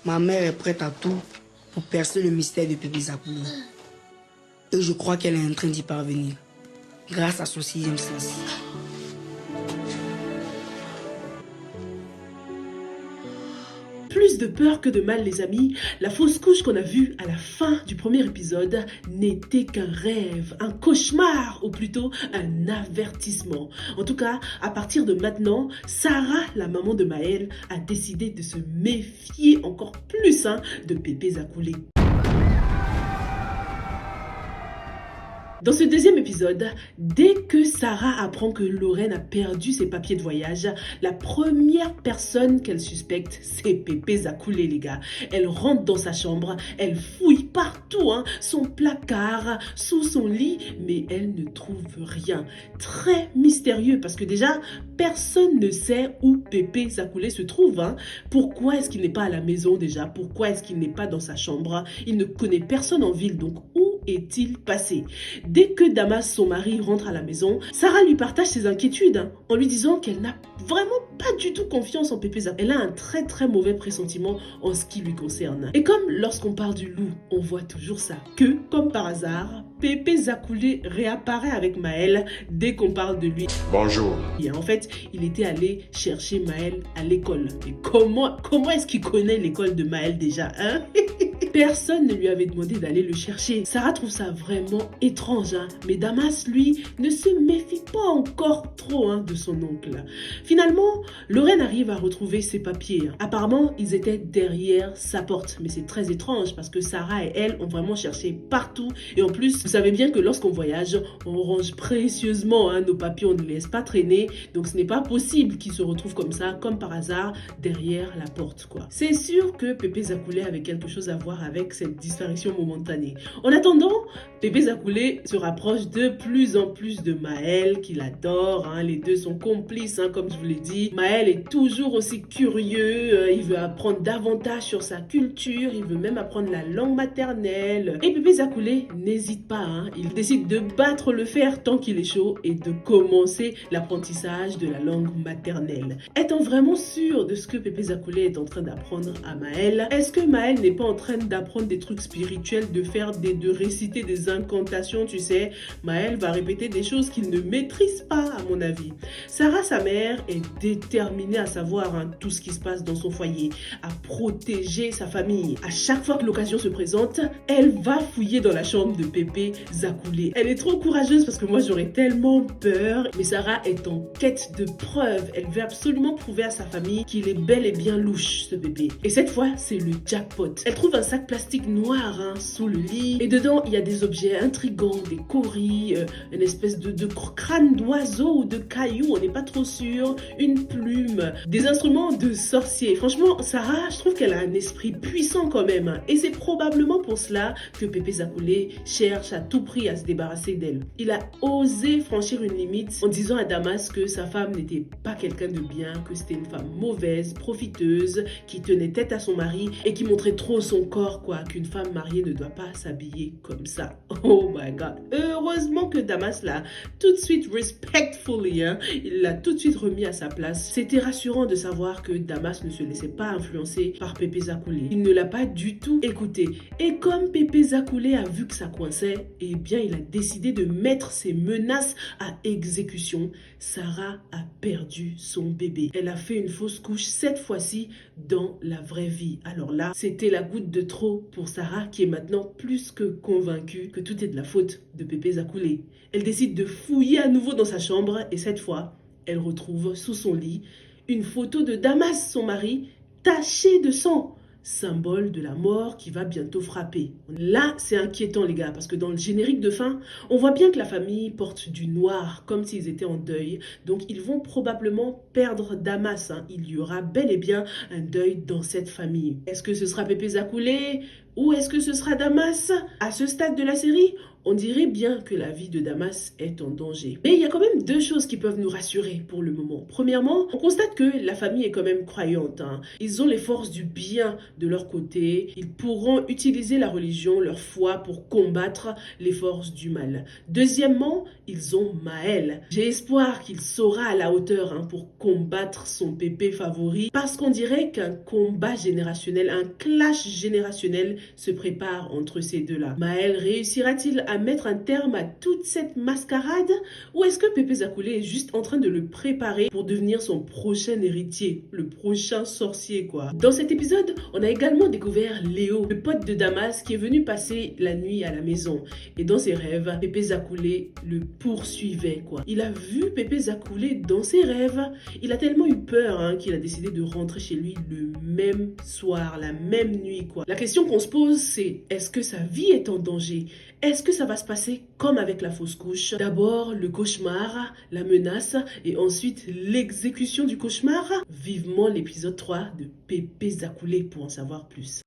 Ma mère est prête à tout pour percer le mystère de Pépé Zakoulé. Et je crois qu'elle est en train d'y parvenir, grâce à son sixième sens. Plus de peur que de mal, les amis, la fausse couche qu'on a vue à la fin du premier épisode n'était qu'un rêve, un cauchemar, ou plutôt un avertissement. En tout cas, à partir de maintenant, Sarah, la maman de Maël, a décidé de se méfier encore plus de Pépé Zakoulé. Dans ce deuxième épisode, dès que Sarah apprend que Lorraine a perdu ses papiers de voyage, la première personne qu'elle suspecte, c'est Pépé Zakoulé, les gars. Elle rentre dans sa chambre, elle fouille partout, son placard, sous son lit, mais elle ne trouve rien. Très mystérieux, parce que déjà, personne ne sait où Pépé Zakoulé se trouve. Pourquoi est-ce qu'il n'est pas à la maison déjà? Pourquoi est-ce qu'il n'est pas dans sa chambre? Il ne connaît personne en ville, donc où est-il passé? Dès que Damas, son mari, rentre à la maison, Sarah lui partage ses inquiétudes en lui disant qu'elle n'a vraiment pas du tout confiance en Pépé Zakoulé. Elle a un très mauvais pressentiment en ce qui lui concerne. Et comme lorsqu'on parle du loup, on voit toujours ça, que comme par hasard, Pépé Zakoulé réapparaît avec Maël dès qu'on parle de lui. Bonjour. Et en fait, il était allé chercher Maël à l'école. Et comment est-ce qu'il connaît l'école de Maël déjà, Personne ne lui avait demandé d'aller le chercher. Sarah trouve ça vraiment étrange, mais Damas, lui, ne se méfie pas encore trop de son oncle. Finalement, Lorraine arrive à retrouver ses papiers. Apparemment, ils étaient derrière sa porte, mais c'est très étrange parce que Sarah et elle ont vraiment cherché partout. Et en plus, vous savez bien que lorsqu'on voyage, on range précieusement nos papiers, on ne les laisse pas traîner. Donc ce n'est pas possible qu'ils se retrouvent comme ça, comme par hasard, derrière la porte, quoi. C'est sûr que Pépé Zakoulé avait quelque chose à voir avec cette disparition momentanée. En attendant, Pépé Zakoulé se rapproche de plus en plus de Maël, qu'il adore. Les deux sont complices, comme je vous l'ai dit. Maël est toujours aussi curieux. Il veut apprendre davantage sur sa culture. Il veut même apprendre la langue maternelle. Et Pépé Zakoulé n'hésite pas. Il décide de battre le fer tant qu'il est chaud et de commencer l'apprentissage de la langue maternelle. Étant vraiment sûr de ce que Pépé Zakoulé est en train d'apprendre à Maël, est-ce que Maël n'est pas en train d'apprendre des trucs spirituels, de réciter des incantations, tu sais? Maël va répéter des choses qu'il ne maîtrise pas, à mon avis. Sarah, sa mère, est déterminée à savoir tout ce qui se passe dans son foyer, à protéger sa famille. À chaque fois que l'occasion se présente, elle va fouiller dans la chambre de Pépé Zakoulé. Elle est trop courageuse parce que moi, j'aurais tellement peur. Mais Sarah est en quête de preuves. Elle veut absolument prouver à sa famille qu'il est bel et bien louche, ce bébé. Et cette fois, c'est le jackpot. Elle trouve un sac plastique noir sous le lit. Et dedans, il y a des objets intrigants, des coris, une espèce de crâne d'oiseau ou de caillou, on n'est pas trop sûr, une plume, des instruments de sorcier. Franchement, Sarah, je trouve qu'elle a un esprit puissant quand même. Et c'est probablement pour cela que Pépé Zakoulé cherche à tout prix à se débarrasser d'elle. Il a osé franchir une limite en disant à Damas que sa femme n'était pas quelqu'un de bien, que c'était une femme mauvaise, profiteuse, qui tenait tête à son mari et qui montrait trop son corps, qu'une femme mariée ne doit pas s'habiller comme ça. Oh my god. Heureusement que Damas l'a tout de suite respectfully, il l'a tout de suite remis à sa place. C'était rassurant de savoir que Damas ne se laissait pas influencer par Pépé Zakoulé. Il ne l'a pas du tout écouté. Et comme Pépé Zakoulé a vu que ça coinçait, eh bien il a décidé de mettre ses menaces à exécution. Sarah a perdu son bébé. Elle a fait une fausse couche cette fois-ci dans la vraie vie. Alors là, c'était la goutte de trop pour Sarah qui est maintenant plus que convaincue que tout est de la faute de Pépé Zakoulé. Elle décide de fouiller à nouveau dans sa chambre et cette fois, elle retrouve sous son lit une photo de Damas, son mari, tachée de sang. Symbole de la mort qui va bientôt frapper. Là, c'est inquiétant les gars, parce que dans le générique de fin, on voit bien que la famille porte du noir, comme s'ils étaient en deuil. Donc, ils vont probablement perdre Damas. Il y aura bel et bien un deuil dans cette famille. Est-ce que ce sera Pépé Zakoulé Ou est-ce que ce sera Damas? À ce stade de la série, on dirait bien que la vie de Damas est en danger. Mais il y a quand même deux choses qui peuvent nous rassurer pour le moment. Premièrement, on constate que la famille est quand même croyante. Ils ont les forces du bien de leur côté. Ils pourront utiliser la religion, leur foi pour combattre les forces du mal. Deuxièmement, ils ont Maël. J'ai espoir qu'il sera à la hauteur pour combattre son pépé favori parce qu'on dirait qu'un combat générationnel, un clash générationnel se prépare entre ces deux-là. Maël réussira-t-il à mettre un terme à toute cette mascarade ou est-ce que Pépé Zakoulé est juste en train de le préparer pour devenir son prochain héritier, le prochain sorcier quoi. Dans cet épisode, on a également découvert Léo, le pote de Damas qui est venu passer la nuit à la maison et dans ses rêves, Pépé Zakoulé le poursuivait quoi. Il a vu Pépé Zakoulé dans ses rêves, il a tellement eu peur qu'il a décidé de rentrer chez lui le même soir, la même nuit quoi. La question qu'on se pose c'est est-ce que sa vie est en danger? Est-ce que ça va se passer comme avec la fausse couche? D'abord le cauchemar, la menace et ensuite l'exécution du cauchemar. Vivement l'épisode 3 de Pépé Zakoulé pour en savoir plus.